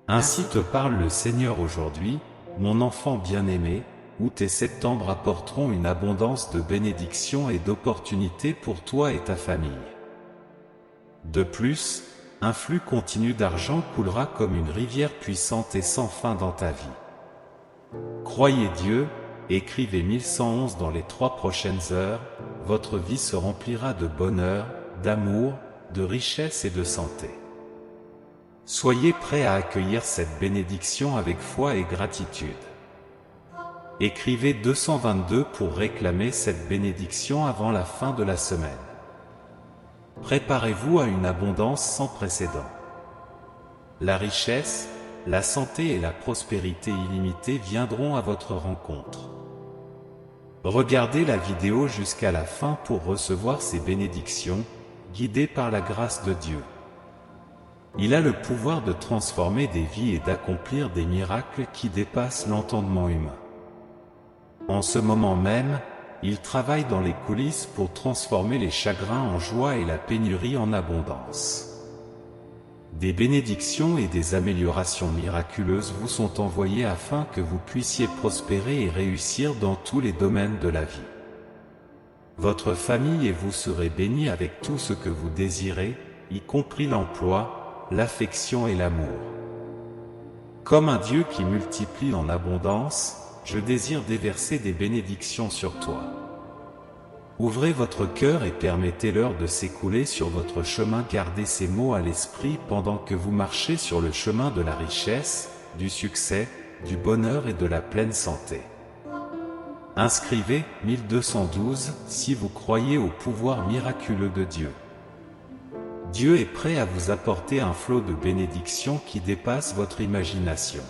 Ainsi te parle le Seigneur aujourd'hui, mon enfant bien-aimé, août et septembre apporteront une abondance de bénédictions et d'opportunités pour toi et ta famille. De plus, un flux continu d'argent coulera comme une rivière puissante et sans fin dans ta vie. Croyez Dieu, écrivez 1111 dans les 3 prochaines heures, votre vie se remplira de bonheur, d'amour, de richesse et de santé. Soyez prêts à accueillir cette bénédiction avec foi et gratitude. Écrivez 222 pour réclamer cette bénédiction avant la fin de la semaine. Préparez-vous à une abondance sans précédent. La richesse, la santé et la prospérité illimitée viendront à votre rencontre. Regardez la vidéo jusqu'à la fin pour recevoir ces bénédictions, guidées par la grâce de Dieu. Il a le pouvoir de transformer des vies et d'accomplir des miracles qui dépassent l'entendement humain. En ce moment même, il travaille dans les coulisses pour transformer les chagrins en joie et la pénurie en abondance. Des bénédictions et des améliorations miraculeuses vous sont envoyées afin que vous puissiez prospérer et réussir dans tous les domaines de la vie. Votre famille et vous serez bénis avec tout ce que vous désirez, y compris l'emploi, l'affection et l'amour. Comme un Dieu qui multiplie en abondance, je désire déverser des bénédictions sur toi. Ouvrez votre cœur et permettez-leur de s'écouler sur votre chemin. Gardez ces mots à l'esprit pendant que vous marchez sur le chemin de la richesse, du succès, du bonheur et de la pleine santé. Inscrivez 1212 si vous croyez au pouvoir miraculeux de Dieu. Dieu est prêt à vous apporter un flot de bénédictions qui dépasse votre imagination.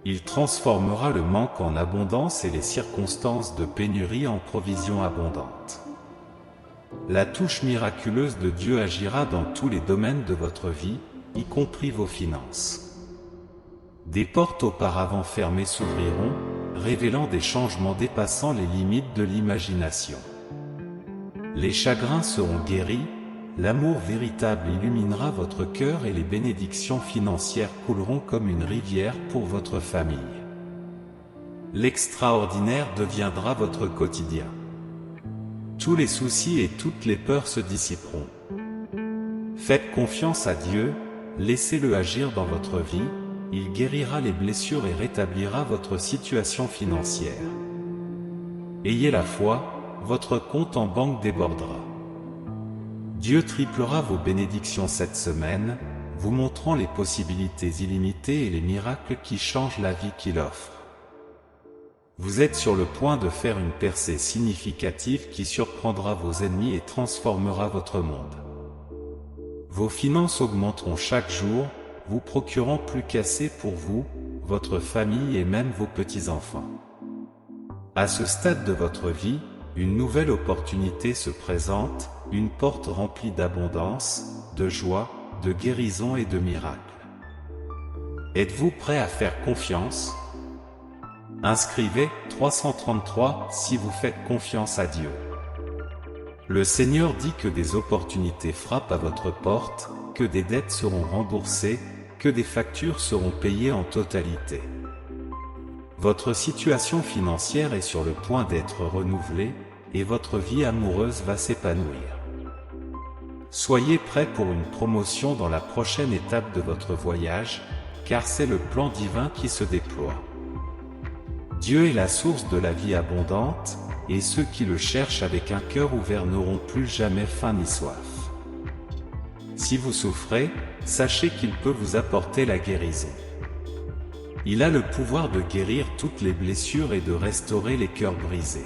Il transformera le manque en abondance et les circonstances de pénurie en provisions abondantes. La touche miraculeuse de Dieu agira dans tous les domaines de votre vie, y compris vos finances. Des portes auparavant fermées s'ouvriront, révélant des changements dépassant les limites de l'imagination. Les chagrins seront guéris, l'amour véritable illuminera votre cœur et les bénédictions financières couleront comme une rivière pour votre famille. L'extraordinaire deviendra votre quotidien. Tous les soucis et toutes les peurs se dissiperont. Faites confiance à Dieu, laissez-le agir dans votre vie, il guérira les blessures et rétablira votre situation financière. Ayez la foi, votre compte en banque débordera. Dieu triplera vos bénédictions cette semaine, vous montrant les possibilités illimitées et les miracles qui changent la vie qu'il offre. Vous êtes sur le point de faire une percée significative qui surprendra vos ennemis et transformera votre monde. Vos finances augmenteront chaque jour, vous procurant plus qu'assez pour vous, votre famille et même vos petits-enfants. À ce stade de votre vie, une nouvelle opportunité se présente, une porte remplie d'abondance, de joie, de guérison et de miracles. Êtes-vous prêt à faire confiance? Inscrivez 333 si vous faites confiance à Dieu. Le Seigneur dit que des opportunités frappent à votre porte, que des dettes seront remboursées, que des factures seront payées en totalité. Votre situation financière est sur le point d'être renouvelée, et votre vie amoureuse va s'épanouir. Soyez prêts pour une promotion dans la prochaine étape de votre voyage, car c'est le plan divin qui se déploie. Dieu est la source de la vie abondante, et ceux qui le cherchent avec un cœur ouvert n'auront plus jamais faim ni soif. Si vous souffrez, sachez qu'il peut vous apporter la guérison. Il a le pouvoir de guérir toutes les blessures et de restaurer les cœurs brisés.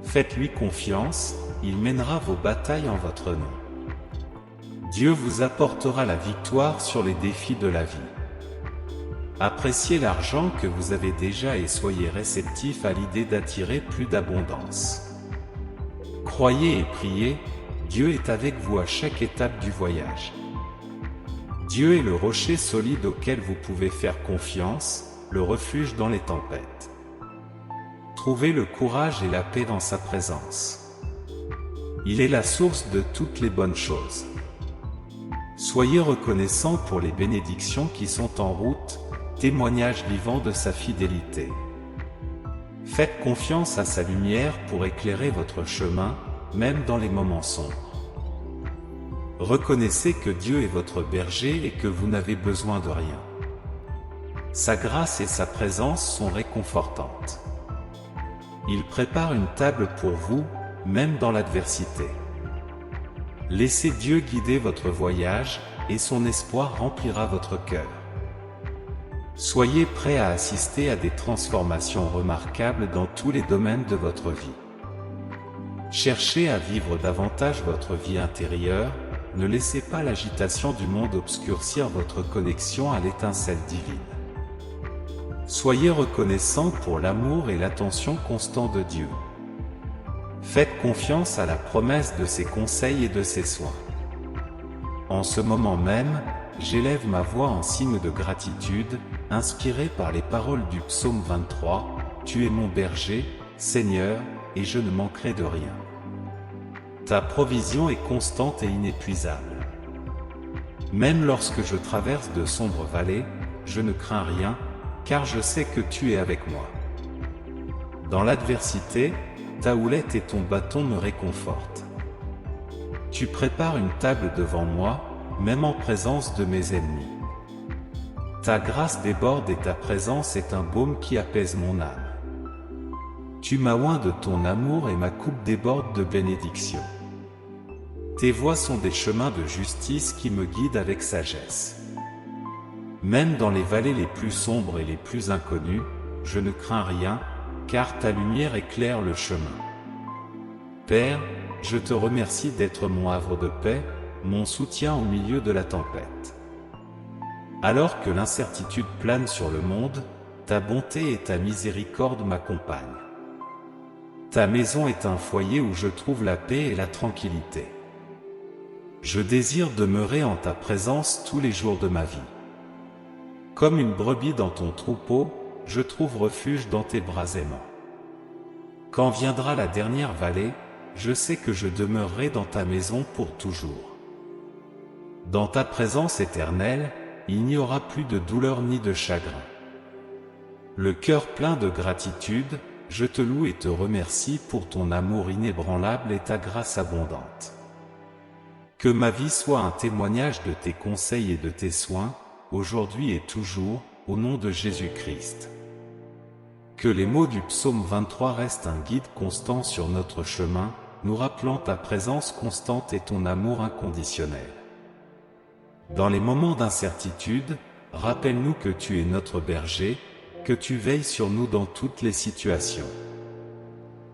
Faites-lui confiance, il mènera vos batailles en votre nom. Dieu vous apportera la victoire sur les défis de la vie. Appréciez l'argent que vous avez déjà et soyez réceptifs à l'idée d'attirer plus d'abondance. Croyez et priez, Dieu est avec vous à chaque étape du voyage. Dieu est le rocher solide auquel vous pouvez faire confiance, le refuge dans les tempêtes. Trouvez le courage et la paix dans sa présence. Il est la source de toutes les bonnes choses. Soyez reconnaissants pour les bénédictions qui sont en route, témoignage vivant de sa fidélité. Faites confiance à sa lumière pour éclairer votre chemin, même dans les moments sombres. Reconnaissez que Dieu est votre berger et que vous n'avez besoin de rien. Sa grâce et sa présence sont réconfortantes. Il prépare une table pour vous, même dans l'adversité. Laissez Dieu guider votre voyage, et son espoir remplira votre cœur. Soyez prêts à assister à des transformations remarquables dans tous les domaines de votre vie. Cherchez à vivre davantage votre vie intérieure, ne laissez pas l'agitation du monde obscurcir votre connexion à l'étincelle divine. Soyez reconnaissants pour l'amour et l'attention constant de Dieu. Faites confiance à la promesse de ses conseils et de ses soins. En ce moment même, j'élève ma voix en signe de gratitude, inspiré par les paroles du psaume 23, « Tu es mon berger, Seigneur, et je ne manquerai de rien. Ta provision est constante et inépuisable. Même lorsque je traverse de sombres vallées, je ne crains rien, car je sais que tu es avec moi. Dans l'adversité, ta houlette et ton bâton me réconfortent. Tu prépares une table devant moi, même en présence de mes ennemis. Ta grâce déborde et ta présence est un baume qui apaise mon âme. Tu m'as oint de ton amour et ma coupe déborde de bénédictions. Tes voies sont des chemins de justice qui me guident avec sagesse. Même dans les vallées les plus sombres et les plus inconnues, je ne crains rien, car ta lumière éclaire le chemin. Père, je te remercie d'être mon havre de paix, mon soutien au milieu de la tempête. Alors que l'incertitude plane sur le monde, ta bonté et ta miséricorde m'accompagnent. Ta maison est un foyer où je trouve la paix et la tranquillité. Je désire demeurer en ta présence tous les jours de ma vie. Comme une brebis dans ton troupeau, je trouve refuge dans tes bras aimants. Quand viendra la dernière vallée, je sais que je demeurerai dans ta maison pour toujours. Dans ta présence éternelle, il n'y aura plus de douleur ni de chagrin. Le cœur plein de gratitude, je te loue et te remercie pour ton amour inébranlable et ta grâce abondante. Que ma vie soit un témoignage de tes conseils et de tes soins, aujourd'hui et toujours, au nom de Jésus-Christ. Que les mots du psaume 23 restent un guide constant sur notre chemin, nous rappelant ta présence constante et ton amour inconditionnel. Dans les moments d'incertitude, rappelle-nous que tu es notre berger, que tu veilles sur nous dans toutes les situations.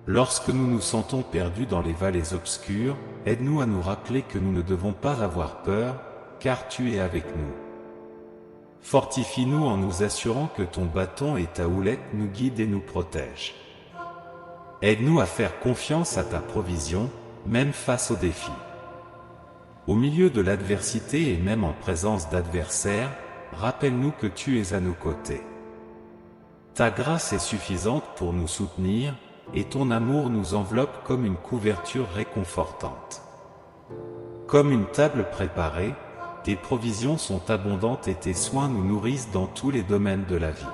Lorsque nous nous sentons perdus dans les vallées obscures, aide-nous à nous rappeler que nous ne devons pas avoir peur, car tu es avec nous. Fortifie-nous en nous assurant que ton bâton et ta houlette nous guident et nous protègent. Aide-nous à faire confiance à ta provision, même face aux défis. Au milieu de l'adversité et même en présence d'adversaires, rappelle-nous que tu es à nos côtés. Ta grâce est suffisante pour nous soutenir, et ton amour nous enveloppe comme une couverture réconfortante. Comme une table préparée, tes provisions sont abondantes et tes soins nous nourrissent dans tous les domaines de la vie.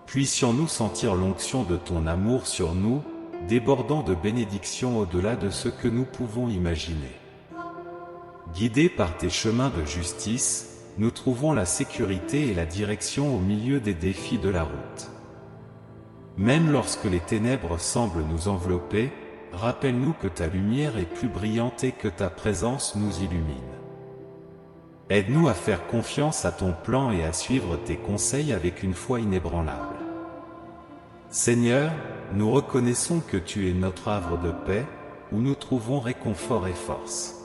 Puissions-nous sentir l'onction de ton amour sur nous, débordant de bénédictions au-delà de ce que nous pouvons imaginer. Guidés par tes chemins de justice, nous trouvons la sécurité et la direction au milieu des défis de la route. Même lorsque les ténèbres semblent nous envelopper, rappelle-nous que ta lumière est plus brillante et que ta présence nous illumine. Aide-nous à faire confiance à ton plan et à suivre tes conseils avec une foi inébranlable. Seigneur, nous reconnaissons que tu es notre havre de paix, où nous trouvons réconfort et force.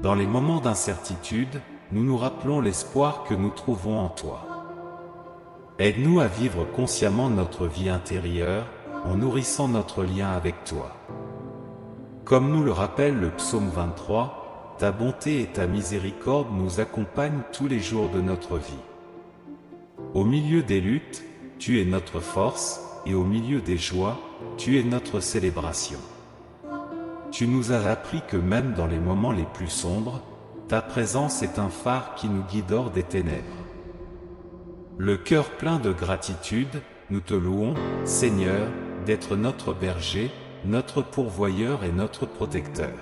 Dans les moments d'incertitude, nous nous rappelons l'espoir que nous trouvons en toi. Aide-nous à vivre consciemment notre vie intérieure, en nourrissant notre lien avec toi. Comme nous le rappelle le psaume 23, ta bonté et ta miséricorde nous accompagnent tous les jours de notre vie. Au milieu des luttes, tu es notre force, et au milieu des joies, tu es notre célébration. Tu nous as appris que même dans les moments les plus sombres, ta présence est un phare qui nous guide hors des ténèbres. Le cœur plein de gratitude, nous te louons, Seigneur, d'être notre berger, notre pourvoyeur et notre protecteur.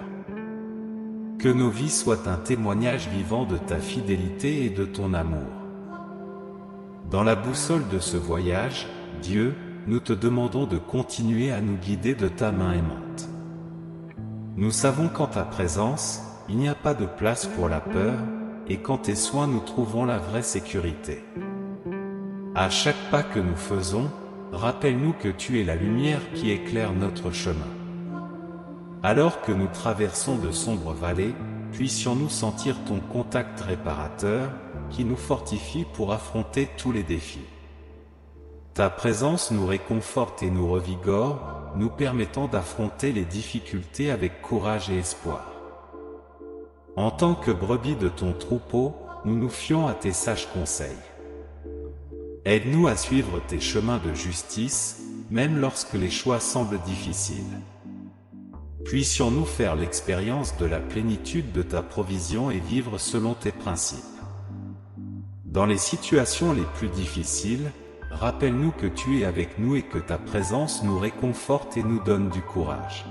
Que nos vies soient un témoignage vivant de ta fidélité et de ton amour. Dans la boussole de ce voyage, Dieu, nous te demandons de continuer à nous guider de ta main aimante. Nous savons qu'en ta présence, il n'y a pas de place pour la peur, et qu'en tes soins nous trouvons la vraie sécurité. À chaque pas que nous faisons, rappelle-nous que tu es la lumière qui éclaire notre chemin. Alors que nous traversons de sombres vallées, puissions-nous sentir ton contact réparateur, qui nous fortifie pour affronter tous les défis. Ta présence nous réconforte et nous revigore, nous permettant d'affronter les difficultés avec courage et espoir. En tant que brebis de ton troupeau, nous nous fions à tes sages conseils. Aide-nous à suivre tes chemins de justice, même lorsque les choix semblent difficiles. Puissions-nous faire l'expérience de la plénitude de ta provision et vivre selon tes principes. Dans les situations les plus difficiles, rappelle-nous que tu es avec nous et que ta présence nous réconforte et nous donne du courage.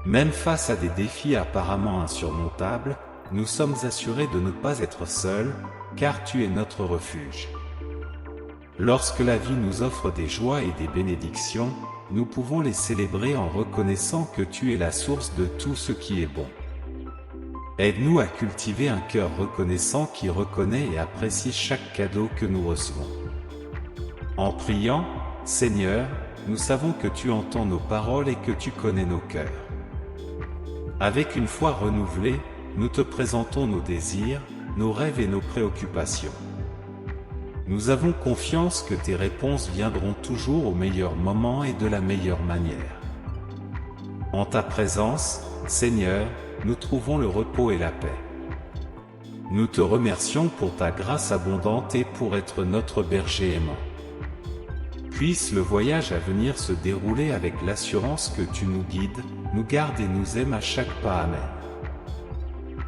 Même face à des défis apparemment insurmontables, nous sommes assurés de ne pas être seuls, car tu es notre refuge. Lorsque la vie nous offre des joies et des bénédictions, nous pouvons les célébrer en reconnaissant que tu es la source de tout ce qui est bon. Aide-nous à cultiver un cœur reconnaissant qui reconnaît et apprécie chaque cadeau que nous recevons. En priant, Seigneur, nous savons que tu entends nos paroles et que tu connais nos cœurs. Avec une foi renouvelée, nous te présentons nos désirs, nos rêves et nos préoccupations. Nous avons confiance que tes réponses viendront toujours au meilleur moment et de la meilleure manière. En ta présence, Seigneur, nous trouvons le repos et la paix. Nous te remercions pour ta grâce abondante et pour être notre berger aimant. Puisse le voyage à venir se dérouler avec l'assurance que tu nous guides, nous gardes et nous aimes à chaque pas. Amen.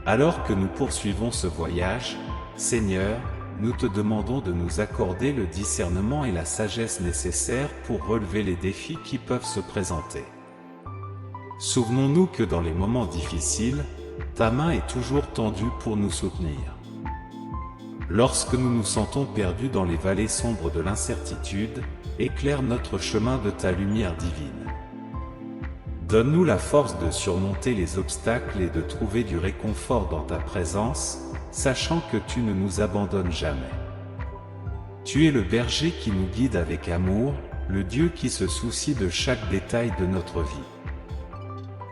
Alors que nous poursuivons ce voyage, Seigneur, nous te demandons de nous accorder le discernement et la sagesse nécessaires pour relever les défis qui peuvent se présenter. Souvenons-nous que dans les moments difficiles, ta main est toujours tendue pour nous soutenir. Lorsque nous nous sentons perdus dans les vallées sombres de l'incertitude, éclaire notre chemin de ta lumière divine. Donne-nous la force de surmonter les obstacles et de trouver du réconfort dans ta présence, sachant que tu ne nous abandonnes jamais. Tu es le berger qui nous guide avec amour, le Dieu qui se soucie de chaque détail de notre vie.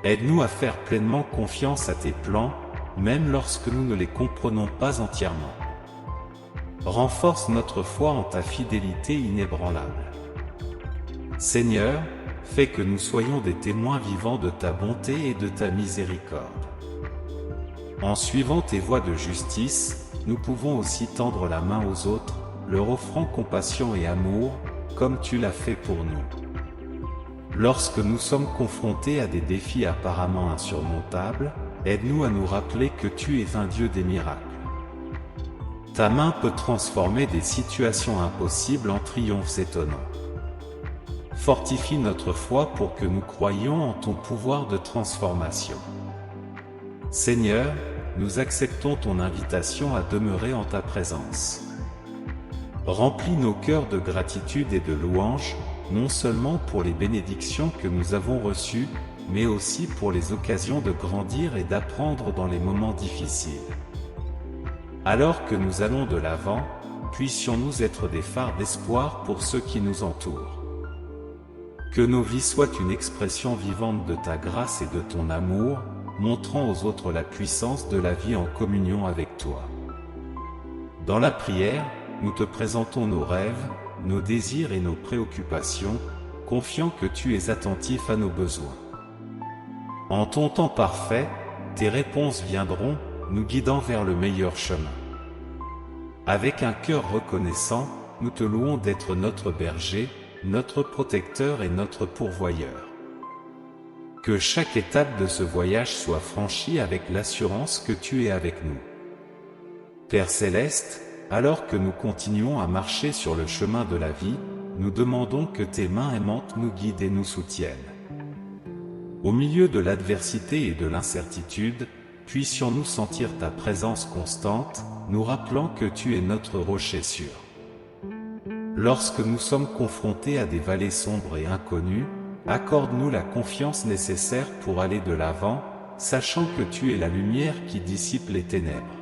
Aide-nous à faire pleinement confiance à tes plans, même lorsque nous ne les comprenons pas entièrement. Renforce notre foi en ta fidélité inébranlable. Seigneur, fais que nous soyons des témoins vivants de ta bonté et de ta miséricorde. En suivant tes voies de justice, nous pouvons aussi tendre la main aux autres, leur offrant compassion et amour, comme tu l'as fait pour nous. Lorsque nous sommes confrontés à des défis apparemment insurmontables, aide-nous à nous rappeler que tu es un Dieu des miracles. Ta main peut transformer des situations impossibles en triomphes étonnants. Fortifie notre foi pour que nous croyions en ton pouvoir de transformation. Seigneur, nous acceptons ton invitation à demeurer en ta présence. Remplis nos cœurs de gratitude et de louange, non seulement pour les bénédictions que nous avons reçues, mais aussi pour les occasions de grandir et d'apprendre dans les moments difficiles. Alors que nous allons de l'avant, puissions-nous être des phares d'espoir pour ceux qui nous entourent. Que nos vies soient une expression vivante de ta grâce et de ton amour, montrant aux autres la puissance de la vie en communion avec toi. Dans la prière, nous te présentons nos rêves, nos désirs et nos préoccupations, confiant que tu es attentif à nos besoins. En ton temps parfait, tes réponses viendront, nous guidant vers le meilleur chemin. Avec un cœur reconnaissant, nous te louons d'être notre berger, notre protecteur et notre pourvoyeur. Que chaque étape de ce voyage soit franchie avec l'assurance que tu es avec nous. Père Céleste, alors que nous continuons à marcher sur le chemin de la vie, nous demandons que tes mains aimantes nous guident et nous soutiennent. Au milieu de l'adversité et de l'incertitude, puissions-nous sentir ta présence constante, nous rappelant que tu es notre rocher sûr. Lorsque nous sommes confrontés à des vallées sombres et inconnues, accorde-nous la confiance nécessaire pour aller de l'avant, sachant que tu es la lumière qui dissipe les ténèbres.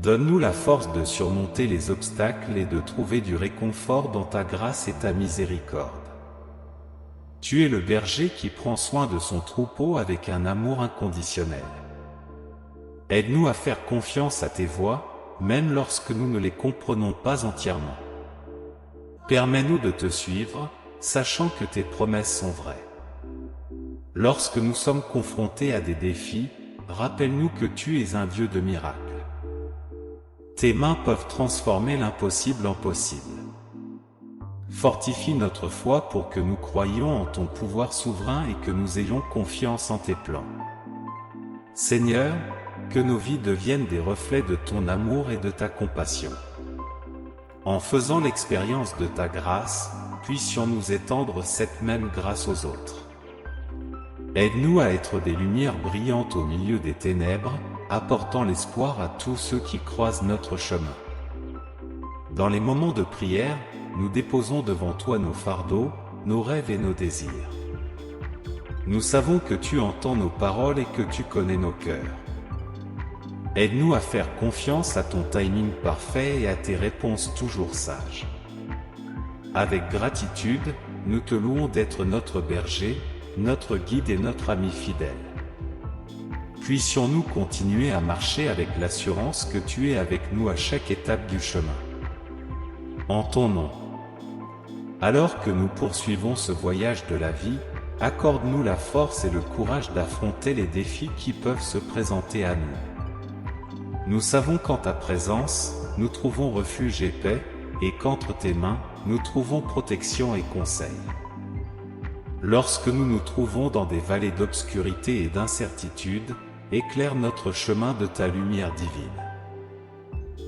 Donne-nous la force de surmonter les obstacles et de trouver du réconfort dans ta grâce et ta miséricorde. Tu es le berger qui prend soin de son troupeau avec un amour inconditionnel. Aide-nous à faire confiance à tes voies, même lorsque nous ne les comprenons pas entièrement. Permets-nous de te suivre, sachant que tes promesses sont vraies. Lorsque nous sommes confrontés à des défis, rappelle-nous que tu es un Dieu de miracles. Tes mains peuvent transformer l'impossible en possible. Fortifie notre foi pour que nous croyions en ton pouvoir souverain et que nous ayons confiance en tes plans. Seigneur, que nos vies deviennent des reflets de ton amour et de ta compassion. En faisant l'expérience de ta grâce, puissions-nous étendre cette même grâce aux autres. Aide-nous à être des lumières brillantes au milieu des ténèbres, apportant l'espoir à tous ceux qui croisent notre chemin. Dans les moments de prière, nous déposons devant toi nos fardeaux, nos rêves et nos désirs. Nous savons que tu entends nos paroles et que tu connais nos cœurs. Aide-nous à faire confiance à ton timing parfait et à tes réponses toujours sages. Avec gratitude, nous te louons d'être notre berger, notre guide et notre ami fidèle. Puissions-nous continuer à marcher avec l'assurance que tu es avec nous à chaque étape du chemin. En ton nom. Alors que nous poursuivons ce voyage de la vie, accorde-nous la force et le courage d'affronter les défis qui peuvent se présenter à nous. Nous savons qu'en ta présence, nous trouvons refuge et paix, et qu'entre tes mains, nous trouvons protection et conseil. Lorsque nous nous trouvons dans des vallées d'obscurité et d'incertitude, éclaire notre chemin de ta lumière divine.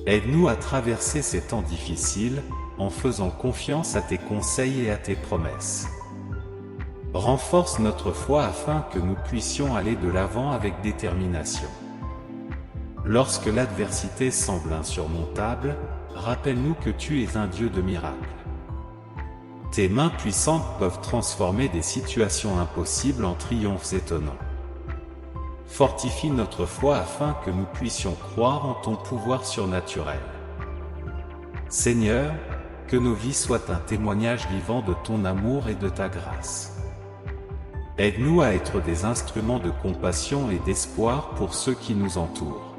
Aide-nous à traverser ces temps difficiles, en faisant confiance à tes conseils et à tes promesses. Renforce notre foi afin que nous puissions aller de l'avant avec détermination. Lorsque l'adversité semble insurmontable, rappelle-nous que tu es un Dieu de miracles. Tes mains puissantes peuvent transformer des situations impossibles en triomphes étonnants. Fortifie notre foi afin que nous puissions croire en ton pouvoir surnaturel. Seigneur, que nos vies soient un témoignage vivant de ton amour et de ta grâce. Aide-nous à être des instruments de compassion et d'espoir pour ceux qui nous entourent.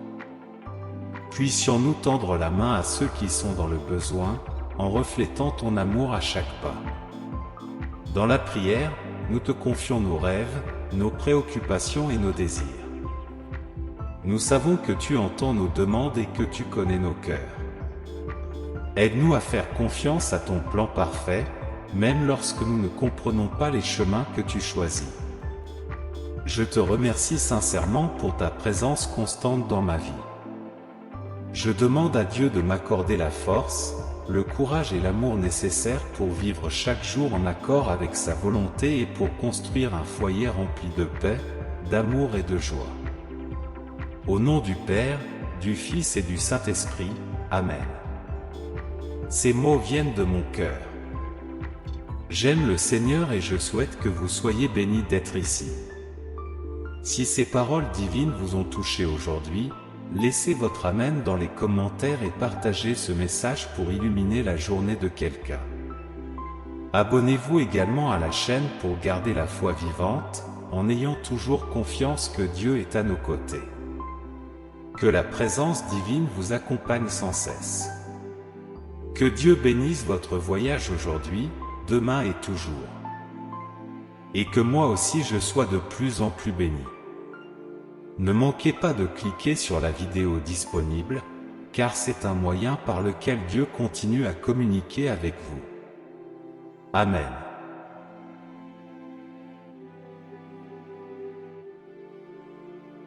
Puissions-nous tendre la main à ceux qui sont dans le besoin, en reflétant ton amour à chaque pas. Dans la prière, nous te confions nos rêves, nos préoccupations et nos désirs. Nous savons que tu entends nos demandes et que tu connais nos cœurs. Aide-nous à faire confiance à ton plan parfait, même lorsque nous ne comprenons pas les chemins que tu choisis. Je te remercie sincèrement pour ta présence constante dans ma vie. Je demande à Dieu de m'accorder la force, le courage et l'amour nécessaires pour vivre chaque jour en accord avec sa volonté et pour construire un foyer rempli de paix, d'amour et de joie. Au nom du Père, du Fils et du Saint-Esprit, Amen. Ces mots viennent de mon cœur. J'aime le Seigneur et je souhaite que vous soyez bénis d'être ici. Si ces paroles divines vous ont touché aujourd'hui, laissez votre Amen dans les commentaires et partagez ce message pour illuminer la journée de quelqu'un. Abonnez-vous également à la chaîne pour garder la foi vivante, en ayant toujours confiance que Dieu est à nos côtés. Que la présence divine vous accompagne sans cesse. Que Dieu bénisse votre voyage aujourd'hui, demain et toujours. Et que moi aussi je sois de plus en plus béni. Ne manquez pas de cliquer sur la vidéo disponible, car c'est un moyen par lequel Dieu continue à communiquer avec vous. Amen.